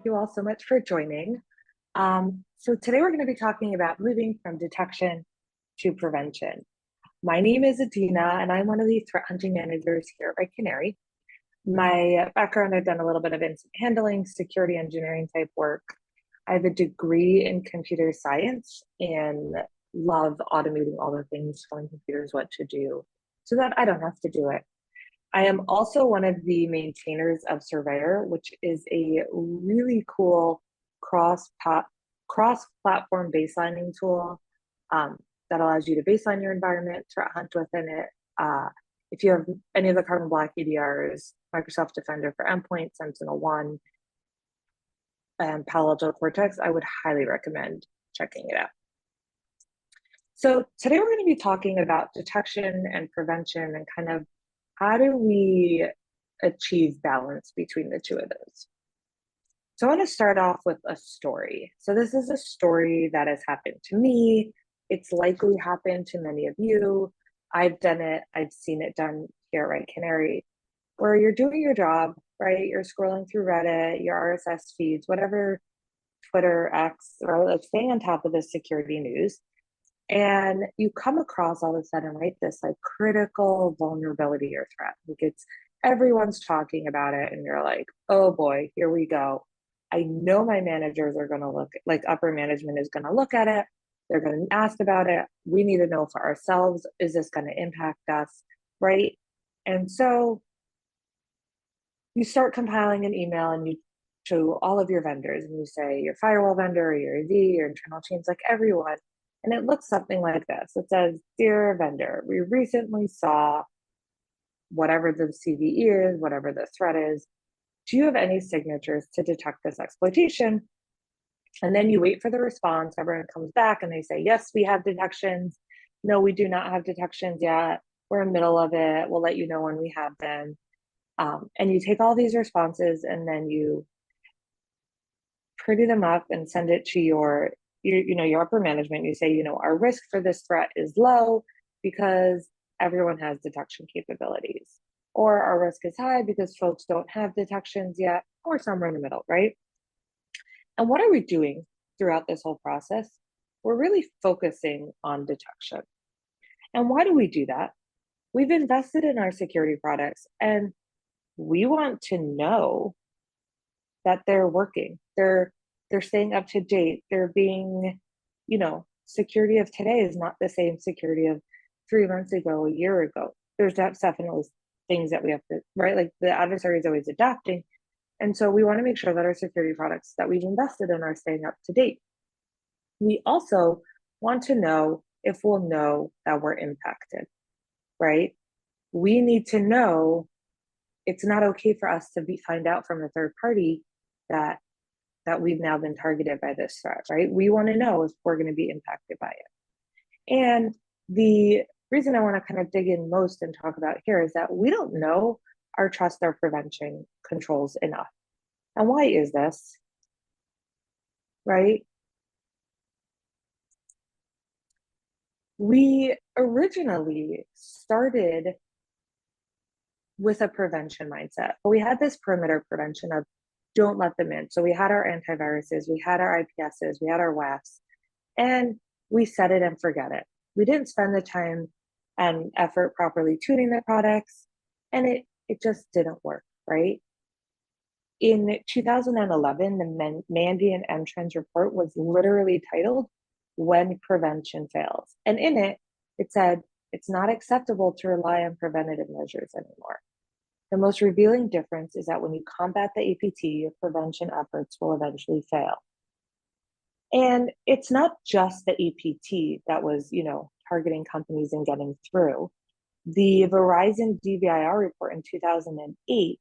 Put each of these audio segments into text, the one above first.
you all so much for joining. So today we're going to be talking about moving from detection to prevention. My name is Adina, and I'm one of the threat hunting managers here at Canary. My background, I've done a little bit of incident handling, security engineering type work. I have a degree in computer science and love automating all the things, telling computers what to do so that I don't have to do it. I am also one of the maintainers of Surveyor, which is a really cool cross-platform baselining tool that allows you to baseline your environment, threat hunt within it. If you have any of the Carbon Black EDRs, Microsoft Defender for Endpoints, Sentinel-1, and Palo Alto Cortex, I would highly recommend checking it out. So today we're going to be talking about detection and prevention and kind of how do we achieve balance between the two of those? So I want to start off with a story. So this is a story that has happened to me. It's likely happened to many of you. I've done it. I've seen it done here at Canary, where you're doing your job, right? You're scrolling through Reddit, your RSS feeds, whatever, Twitter, X, or like staying on top of the security news. And you come across all of a sudden, right, this like critical vulnerability or threat. Like everyone's talking about it, and you're like, oh boy, here we go. I know my managers are going to look, like upper management is going to look at it. They're going to ask about it. We need to know for ourselves, is this going to impact us, right? And so you start compiling an email and you to all of your vendors and you say your firewall vendor, your AV, your internal teams, like everyone. And it looks something like this. It says, dear vendor, we recently saw whatever the CVE is, whatever the threat is. Do you have any signatures to detect this exploitation? And then you wait for the response. Everyone comes back and they say, yes, we have detections. No, we do not have detections yet. We're in the middle of it. We'll let you know when we have them. And you take all these responses and then you pretty them up and send it to your upper management. You say, our risk for this threat is low because everyone has detection capabilities, or our risk is high because folks don't have detections yet, or somewhere in the middle, right? And what are we doing throughout this whole process? We're really focusing on detection. And why do we do that? We've invested in our security products and we want to know that they're working. They're staying up to date. They're being, security of today is not the same security of 3 months ago, a year ago. There's definitely things that we have to, right? Like the adversary is always adapting. And so we want to make sure that our security products that we've invested in are staying up to date. We also want to know if we'll know that we're impacted, right? We need to know it's not okay for us to find out from a third party that we've now been targeted by this threat, right? We want to know if we're going to be impacted by it. And the reason I want to kind of dig in most and talk about here is that we don't know our trust or prevention controls enough. And why is this, right? We originally started with a prevention mindset. We had this perimeter prevention of don't let them in. So we had our antiviruses, we had our IPSs, we had our WAFs, and we set it and forget it. We didn't spend the time and effort properly tuning the products, and it just didn't work, right? In 2011, the Mandiant M-Trends report was literally titled When Prevention Fails. And in it, it said, it's not acceptable to rely on preventative measures anymore. The most revealing difference is that when you combat the APT, your prevention efforts will eventually fail. And it's not just the APT that was, targeting companies and getting through. The Verizon DBIR report in 2008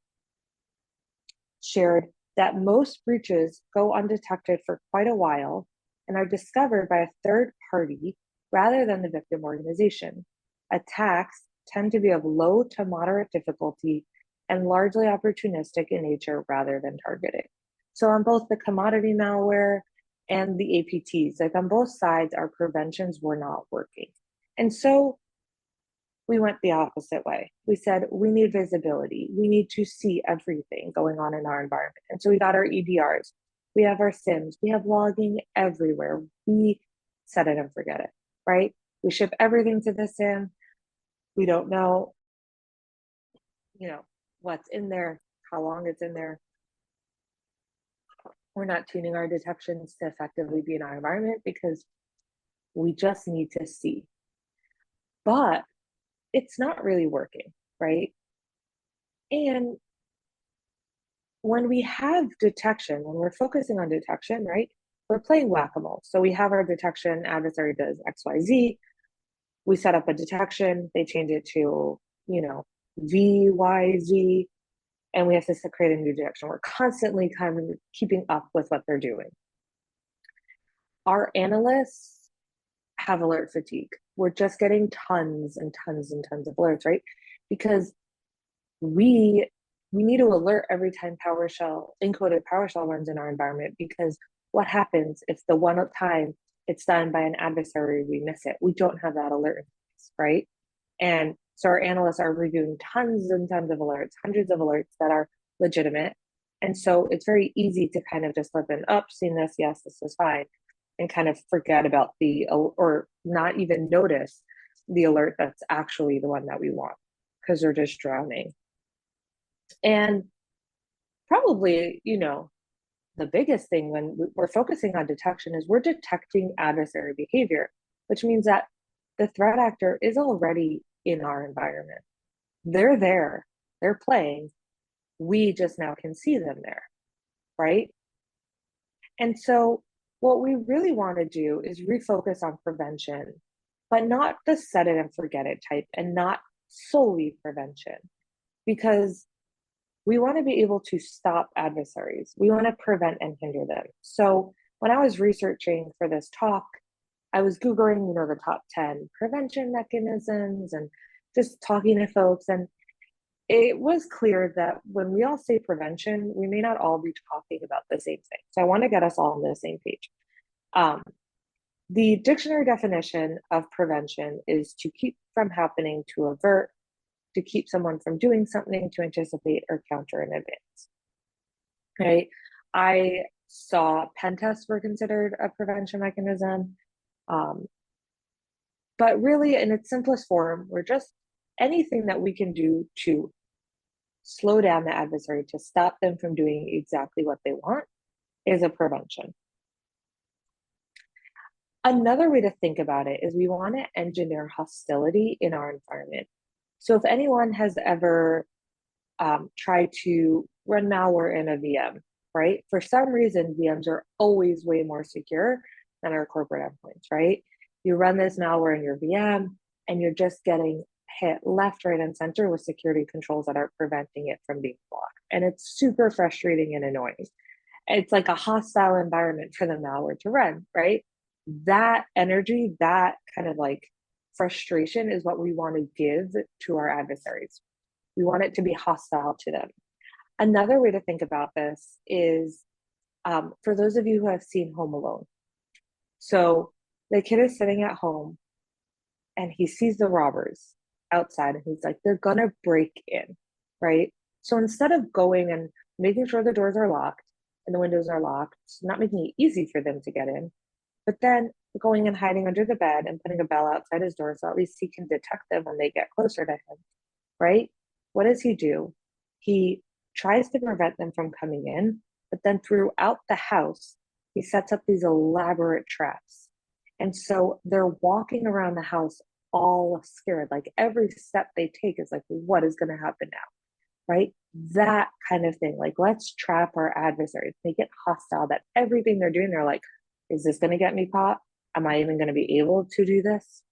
shared that most breaches go undetected for quite a while and are discovered by a third party rather than the victim organization. Attacks tend to be of low to moderate difficulty and largely opportunistic in nature rather than targeted. So on both the commodity malware and the APTs, like on both sides, our preventions were not working. And so we went the opposite way. We said, we need visibility. We need to see everything going on in our environment. And so we got our EDRs. We have our SIMs, we have logging everywhere. We set it and forget it, right? We ship everything to the SIM. We don't know, what's in there, how long it's in there. We're not tuning our detections to effectively be in our environment because we just need to see. But it's not really working, right? And when we have detection, when we're focusing on detection, right, we're playing whack-a-mole. So we have our detection, adversary does XYZ, we set up a detection, they change it to, VYZ, and we have to create a new detection. We're constantly kind of keeping up with what they're doing. Our analysts have alert fatigue. We're just getting tons and tons and tons of alerts, right? Because we need to alert every time encoded PowerShell runs in our environment, because what happens if the one time it's done by an adversary, we miss it? We don't have that alert in place, right? And so our analysts are reviewing tons and tons of alerts, hundreds of alerts that are legitimate. And so it's very easy to kind of just let them up, seen this, yes, this is fine, and kind of forget about or not even notice the alert that's actually the one that we want, because they're just drowning. And probably, the biggest thing when we're focusing on detection is we're detecting adversary behavior, which means that the threat actor is already in our environment. They're there, they're playing. We just now can see them there, right? And so what we really want to do is refocus on prevention, but not the set it and forget it type, and not solely prevention, because we want to be able to stop adversaries. We want to prevent and hinder them. So when I was researching for this talk, I was Googling, the top 10 prevention mechanisms and just talking to folks. And it was clear that when we all say prevention, we may not all be talking about the same thing. So I want to get us all on the same page. The dictionary definition of prevention is to keep from happening, to avert, to keep someone from doing something, to anticipate or counter in advance. Right? I saw pen tests were considered a prevention mechanism. But really, in its simplest form, we're just anything that we can do to slow down the adversary, to stop them from doing exactly what they want, is a prevention. Another way to think about it is we want to engineer hostility in our environment. So if anyone has ever tried to run malware in a VM, right? For some reason, VMs are always way more secure than our corporate endpoints, right? You run this malware in your VM and you're just getting hit left, right, and center with security controls that are preventing it from being blocked. And it's super frustrating and annoying. It's like a hostile environment for the malware to run, right? That energy, that kind of like frustration is what we want to give to our adversaries. We want it to be hostile to them. Another way to think about this is for those of you who have seen Home Alone. So the kid is sitting at home and he sees the robbers outside and he's like, they're gonna break in, right? So instead of going and making sure the doors are locked and the windows are locked, not making it easy for them to get in, but then going and hiding under the bed and putting a bell outside his door so at least he can detect them when they get closer to him, right? What does he do? He tries to prevent them from coming in, but then throughout the house, he sets up these elaborate traps. And so they're walking around the house all scared. Like every step they take is like, what is going to happen now? Right? That kind of thing. Like, let's trap our adversaries, make it hostile, that everything they're doing, they're like, is this going to get me caught? Am I even going to be able to do this?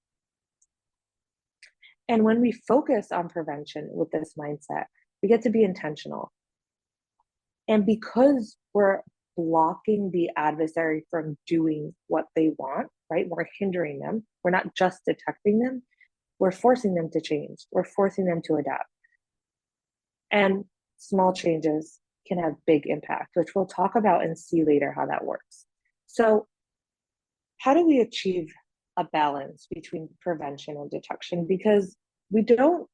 And when we focus on prevention with this mindset, we get to be intentional. And because we're blocking the adversary from doing what they want, right? We're hindering them. We're not just detecting them. We're forcing them to change. We're forcing them to adapt. And small changes can have big impact, which we'll talk about and see later how that works. So how do we achieve a balance between prevention and detection? Because we don't,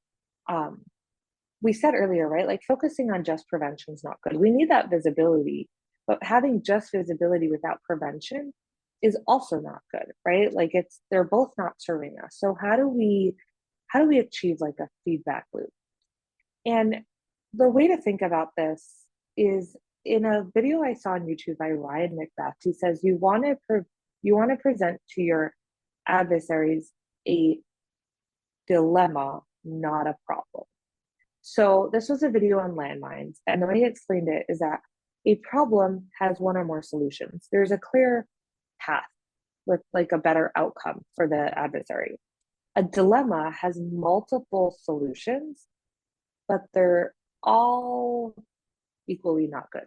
we said earlier, right? Like focusing on just prevention is not good. We need that visibility, But having just visibility without prevention is also not good, right? Like they're both not serving us. So how do we achieve like a feedback loop? And the way to think about this is in a video I saw on YouTube by Ryan Macbeth. He says you want to present to your adversaries a dilemma, not a problem. So this was a video on landmines, and the way he explained it is that a problem has one or more solutions. There's a clear path with like a better outcome for the adversary. A dilemma has multiple solutions, but they're all equally not good,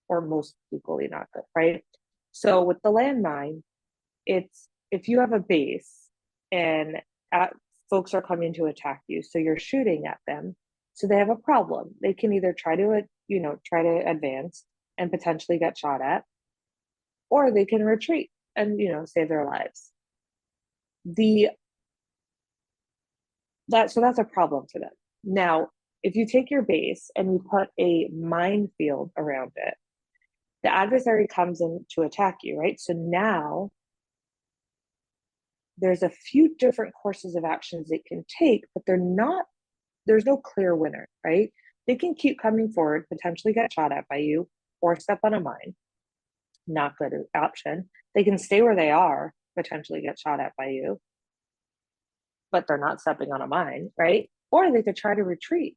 or most equally not good, right? So with the landmine, it's if you have a base and folks are coming to attack you, so you're shooting at them, so they have a problem. They can either try to advance and potentially get shot at, or they can retreat and save their lives. So that's a problem for them. Now, if you take your base and you put a minefield around it, the adversary comes in to attack you, right? So now there's a few different courses of actions they can take, but there's no clear winner, right? They can keep coming forward, potentially get shot at by you, or step on a mine. Not good option. They can stay where they are, potentially get shot at by you, but they're not stepping on a mine, right? Or they could try to retreat,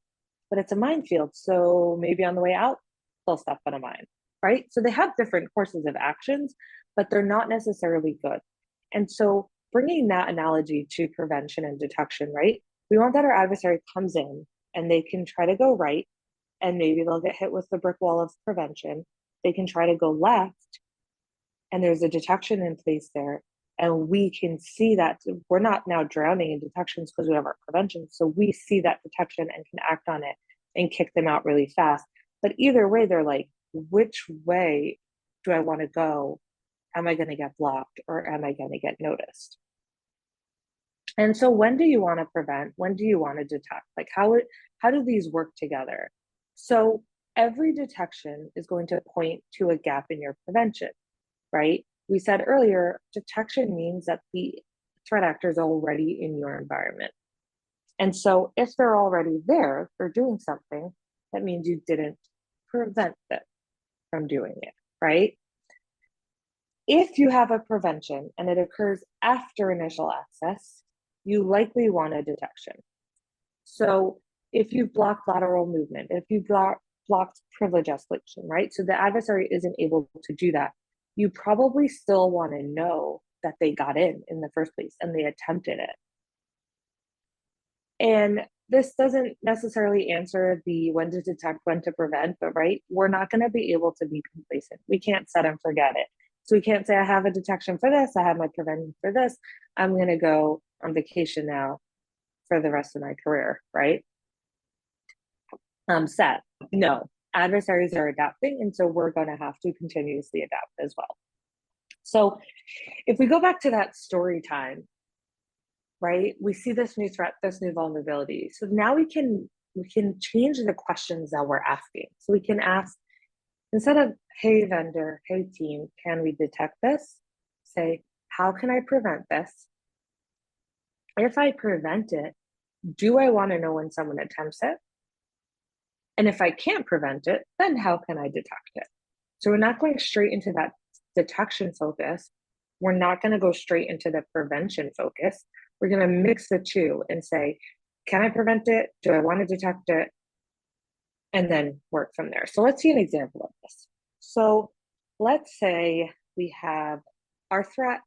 but it's a minefield. So maybe on the way out, they'll step on a mine, right? So they have different courses of actions, but they're not necessarily good. And so bringing that analogy to prevention and detection, right? We want that our adversary comes in and they can try to go right, and maybe they'll get hit with the brick wall of prevention. They can try to go left, and there's a detection in place there. And we can see that we're not now drowning in detections because we have our prevention. So we see that detection and can act on it and kick them out really fast. But either way, they're like, which way do I want to go? Am I going to get blocked, or am I going to get noticed? And so when do you want to prevent? When do you want to detect? Like how do these work together? So every detection is going to point to a gap in your prevention, right? We said earlier, detection means that the threat actor is already in your environment. And so if they're already there, they're doing something, that means you didn't prevent them from doing it, right? If you have a prevention and it occurs after initial access, you likely want a detection. So if you've blocked lateral movement, if you've blocked privilege escalation, right? So the adversary isn't able to do that. You probably still want to know that they got in the first place and they attempted it. And this doesn't necessarily answer the when to detect, when to prevent, but right, we're not going to be able to be complacent. We can't set and forget it. So we can't say, I have a detection for this, I have my prevention for this, I'm going to go on vacation now for the rest of my career, right? Set. No, adversaries are adapting, and so we're going to have to continuously adapt as well. So if we go back to that story time, right, we see this new threat, this new vulnerability. So now we can change the questions that we're asking. So we can ask, instead of, hey vendor, hey team, can we detect this? Say, how can I prevent this? If I prevent it, do I want to know when someone attempts it? And if I can't prevent it, then how can I detect it? So we're not going straight into that detection focus. We're not going to go straight into the prevention focus. We're going to mix the two and say, can I prevent it? Do I want to detect it? And then work from there. So let's see an example of this. So let's say we have our threat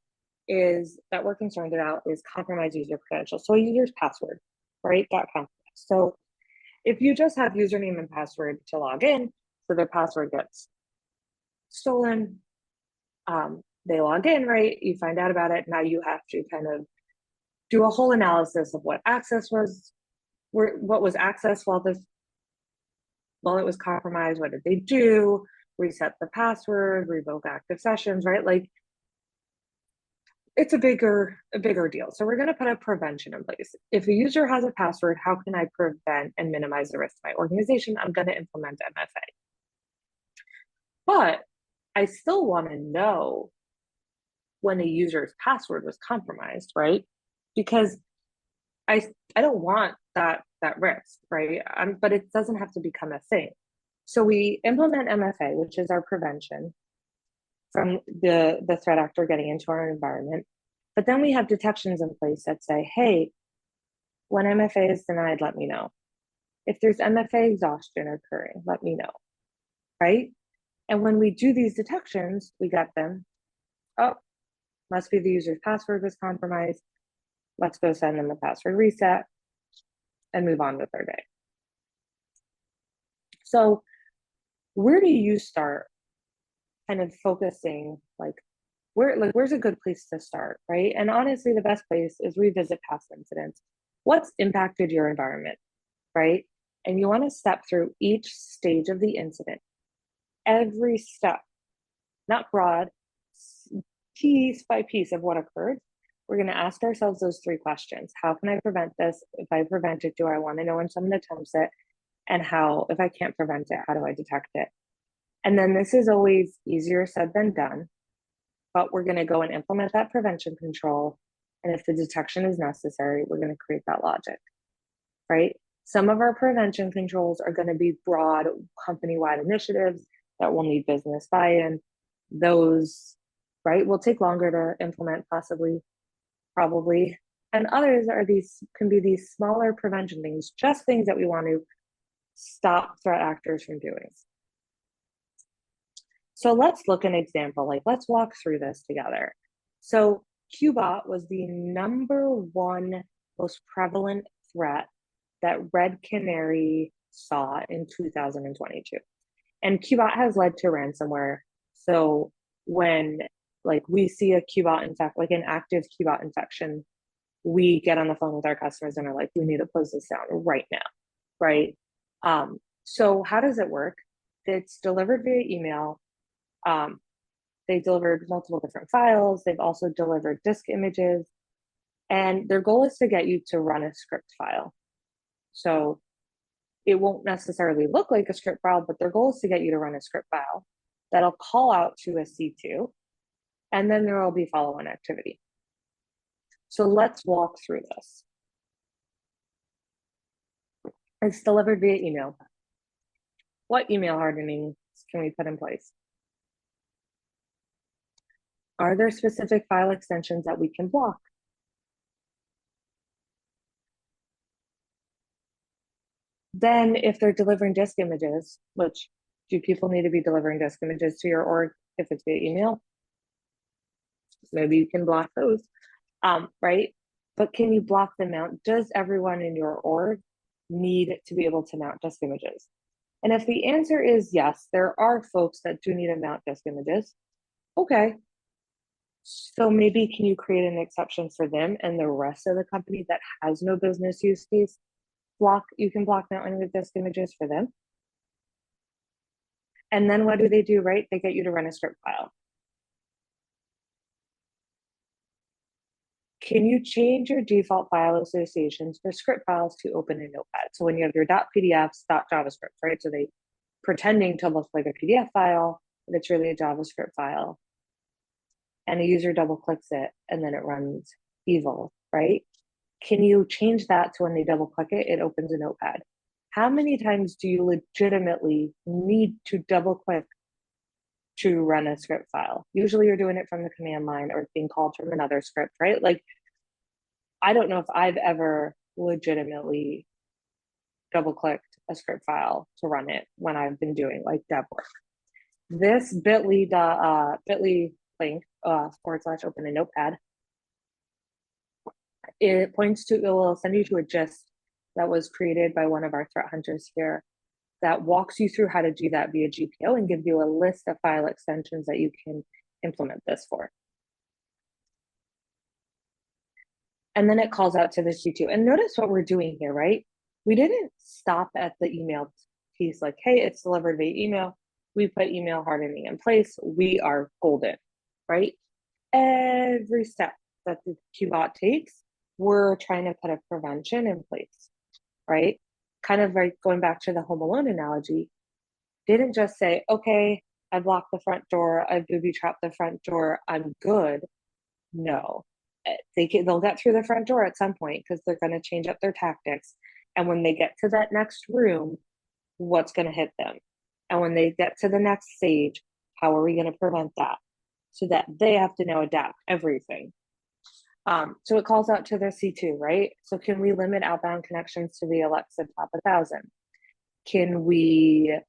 is that we're concerned about is compromised user credentials. So a user's password, right? Got compromised. So if you just have username and password to log in, so their password gets stolen, they log in, right? You find out about it. Now you have to kind of do a whole analysis of what was accessed while it was compromised. What did they do? Reset the password, revoke active sessions, right? Like it's a bigger deal. So we're going to put a prevention in place. If a user has a password, how can I prevent and minimize the risk to my organization? I'm going to implement MFA. But I still want to know when a user's password was compromised, right? Because I I don't want that risk, right? But it doesn't have to become a thing. So we implement MFA, which is our prevention from the threat actor getting into our environment. But then we have detections in place that say, hey, when MFA is denied, let me know. If there's MFA exhaustion occurring, let me know, right? And when we do these detections, we get them. Oh, must be the user's password was compromised. Let's go send them a password reset and move on with our day. So where do you start kind of focusing, where's a good place to start, right? And honestly, the best place is revisit past incidents. What's impacted your environment, right? And you want to step through each stage of the incident, every step, not broad, piece by piece of what occurred. We're going to ask ourselves those three questions. How can I prevent this? If I prevent it, do I want to know when someone attempts it? And how, if I can't prevent it, how do I detect it? And then this is always easier said than done, but we're going to go and implement that prevention control. And if the detection is necessary, we're going to create that logic, right? Some of our prevention controls are going to be broad company-wide initiatives that will need business buy-in. Those, right, will take longer to implement, possibly, probably. And others can be these smaller prevention things, just things that we want to stop threat actors from doing. So let's look at an example, let's walk through this together. So Qbot was the #1 most prevalent threat that Red Canary saw in 2022. And Qbot has led to ransomware. So when we see a Qbot infect, like an active Qbot infection, we get on the phone with our customers and are like, we need to close this down right now, right? So how does it work? It's delivered via email. They delivered multiple different files. They've also delivered disk images. And their goal is to get you to run a script file. So it won't necessarily look like a script file, but their goal is to get you to run a script file that'll call out to a C2, and then there will be follow-on activity. So let's walk through this. It's delivered via email. What email hardening can we put in place? Are there specific file extensions that we can block? Then if they're delivering disk images, which do people need to be delivering disk images to your org if it's via email? Maybe you can block those, right? But can you block the mount? Does everyone in your org need to be able to mount disk images? And if the answer is yes, there are folks that do need to mount disk images. Okay. So maybe can you create an exception for them and the rest of the company that has no business use case? You can block mounting the disk images for them. And then what do, right? They get you to run a script file. Can you change your default file associations for script files to open in Notepad? So when you have your .pdfs, .javascript, right? So they pretending to look like a PDF file, but it's really a JavaScript file. And a user double clicks it and then it runs evil, right? Can you change that to when they double click it, it opens a Notepad? How many times do you legitimately need to double click to run a script file? Usually you're doing it from the command line or it's being called from another script, right? I don't know if I've ever legitimately double clicked a script file to run it when I've been doing dev work. This bit.ly link / open a Notepad, it will send you to a gist that was created by one of our threat hunters here that walks you through how to do that via GPO and gives you a list of file extensions that you can implement this for. And then it calls out to the C2. And notice what we're doing here, right? We didn't stop at the email piece like, hey, it's delivered via email. We put email hardening in place. We are golden, right? Every step that the Qbot takes, we're trying to put a prevention in place, right? Kind of like going back to the Home Alone analogy, didn't just say, okay, I've locked the front door, I've booby-trapped the front door, I'm good. No. They'll get through the front door at some point because they're going to change up their tactics. And when they get to that next room, what's going to hit them? And when they get to the next stage, how are we going to prevent that? So that they have to now adapt everything. So it calls out to their C2, right? So can we limit outbound connections to the Alexa top 1,000? Can we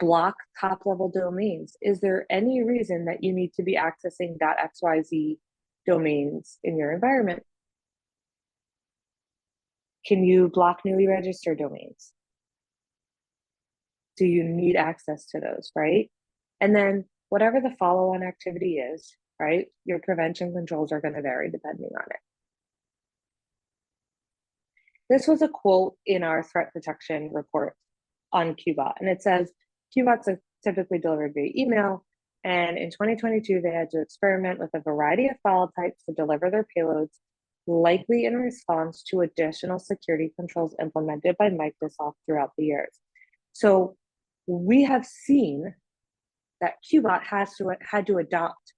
block top level domains? Is there any reason that you need to be accessing .xyz domains in your environment? Can you block newly registered domains? Do you need access to those, right? And then whatever the follow-on activity is, right? Your prevention controls are going to vary depending on it. This was a quote in our threat detection report on QBot, and it says, QBots are typically delivered via email, and in 2022, they had to experiment with a variety of file types to deliver their payloads, likely in response to additional security controls implemented by Microsoft throughout the years. So we have seen that QBot had to adopt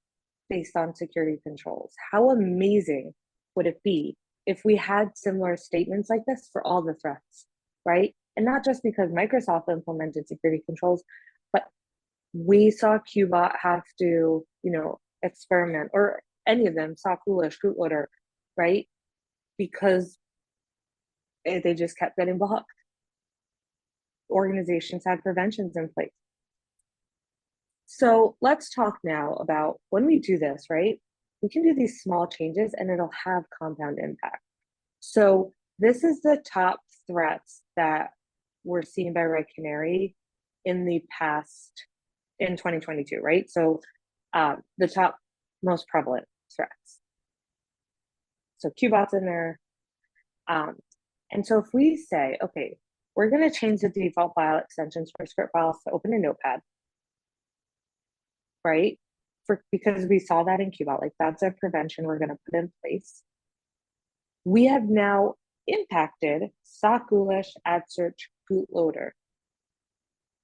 based on security controls. How amazing would it be if we had similar statements like this for all the threats, right? And not just because Microsoft implemented security controls, but we saw QBot have to, experiment, or any of them, saw Foolish, Bootloader, right? Because they just kept getting blocked. Organizations had preventions in place. So let's talk now about when we do this, right? We can do these small changes and it'll have compound impact. So this is the top threats that were seen by Red Canary in the past, in 2022, right? So the top most prevalent threats. So QBot's in there. And so if we say, okay, we're going to change the default file extensions for script files to open a notepad, right? Because we saw that in QBot, like that's a prevention we're going to put in place. We have now impacted sock ghoulish, ad search, bootloader.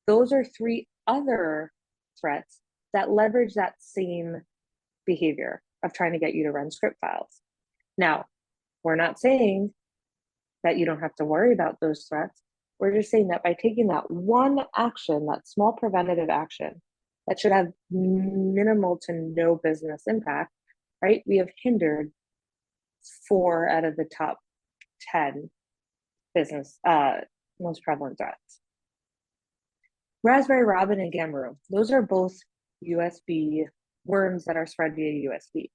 Those are three other threats that leverage that same behavior of trying to get you to run script files. Now, we're not saying that you don't have to worry about those threats. We're just saying that by taking that one action, that small preventative action, that should have minimal to no business impact, right? We have hindered 4 out of the top 10 business most prevalent threats. Raspberry Robin and Gamaru, those are both USB worms that are spread via USB.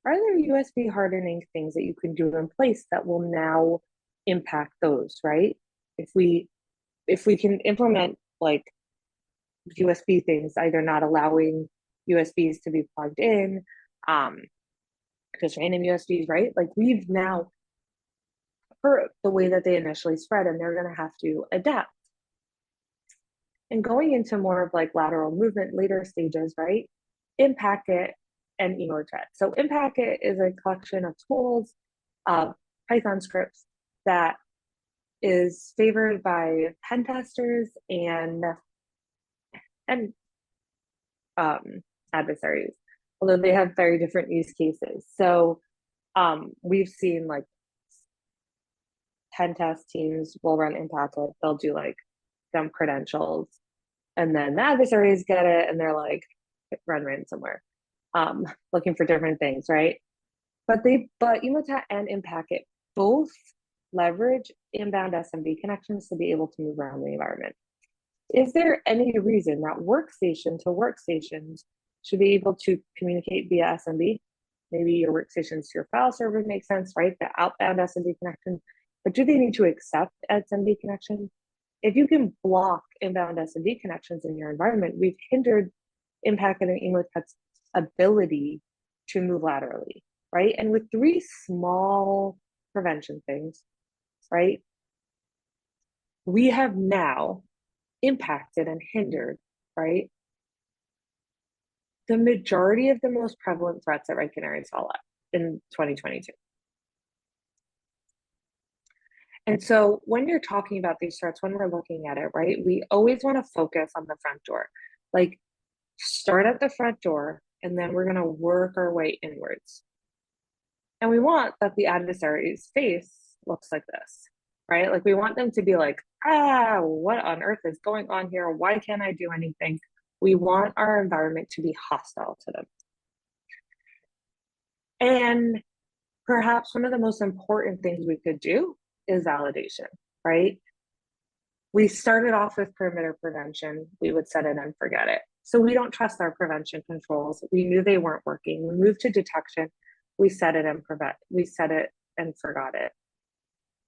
Are there USB hardening things that you can do in place that will now impact those, right? If we can implement like USB things, either not allowing USBs to be plugged in, just random USBs, right? Like we've now hurt the way that they initially spread, and they're going to have to adapt. And going into more of like lateral movement later stages, right? Impacket and Emotet. So Impacket is a collection of tools, Python scripts that is favored by pen testers and adversaries, although they have very different use cases. So we've seen like pen test teams will run Impacket. They'll do like dump credentials, and then the adversaries get it and they're like run ransomware, looking for different things, right? But Emotet and Impacket both leverage inbound SMB connections to be able to move around the environment. Is there any reason that workstation to workstations should be able to communicate via SMB? Maybe your workstations to your file server makes sense, right? The outbound SMB connection, but do they need to accept SMB connections? If you can block inbound SMB connections in your environment, we've hindered Impacket and Emotet's ability to move laterally, right? And with 3 small prevention things, right? We have now impacted and hindered, right? The majority of the most prevalent threats that Red Canary saw in 2022. And so when you're talking about these threats, when we're looking at it, right, we always want to focus on the front door. Like start at the front door, and then we're going to work our way inwards. And we want that the adversary's face looks like this, right? Like we want them to be like, what on earth is going on here? Why can't I do anything? We want our environment to be hostile to them. And perhaps one of the most important things we could do is validation, right? We started off with perimeter prevention. We would set it and forget it. So we don't trust our prevention controls. We knew they weren't working. We moved to detection. We set it and forgot it,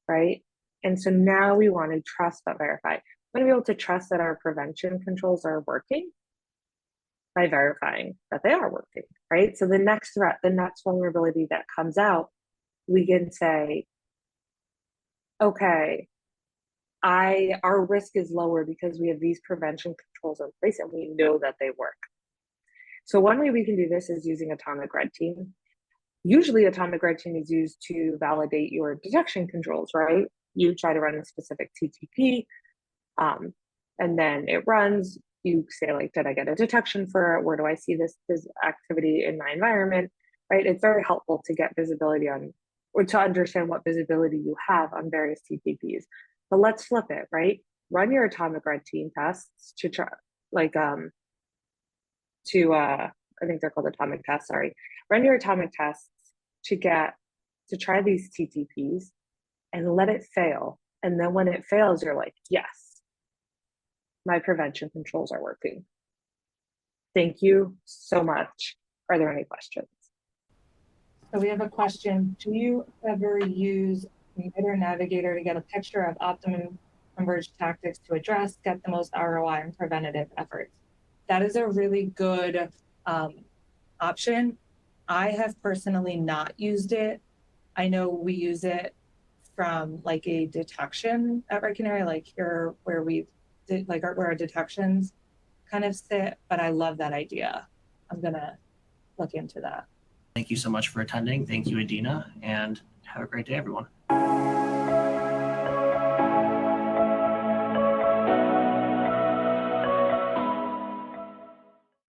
right? And so now we want to trust but verify. We want to be able to trust that our prevention controls are working by verifying that they are working, right? So the next threat, the next vulnerability that comes out, we can say, okay, our risk is lower because we have these prevention controls in place and we know that they work. So one way we can do this is using atomic red team. Usually atomic red team is used to validate your detection controls, right? You try to run a specific TTP, and then it runs. You say like, did I get a detection for it? Where do I see this activity in my environment, right? It's very helpful to get visibility on, or to understand what visibility you have on various TTPs. But let's flip it, right? Run your atomic red team tests to try, like, I think they're called atomic tests, sorry. Run your atomic tests to try these TTPs and let it fail. And then when it fails, you're like, yes, my prevention controls are working. Thank you so much. Are there any questions? So we have a question. Do you ever use Remediator Navigator to get a picture of optimum converged tactics to address, get the most ROI in preventative efforts? That is a really good option. I have personally not used it. I know we use it from like a detection at Red Canary, like here where we did like where our detections kind of sit, but I love that idea. I'm gonna look into that. Thank you so much for attending. Thank you, Adina, and have a great day, everyone.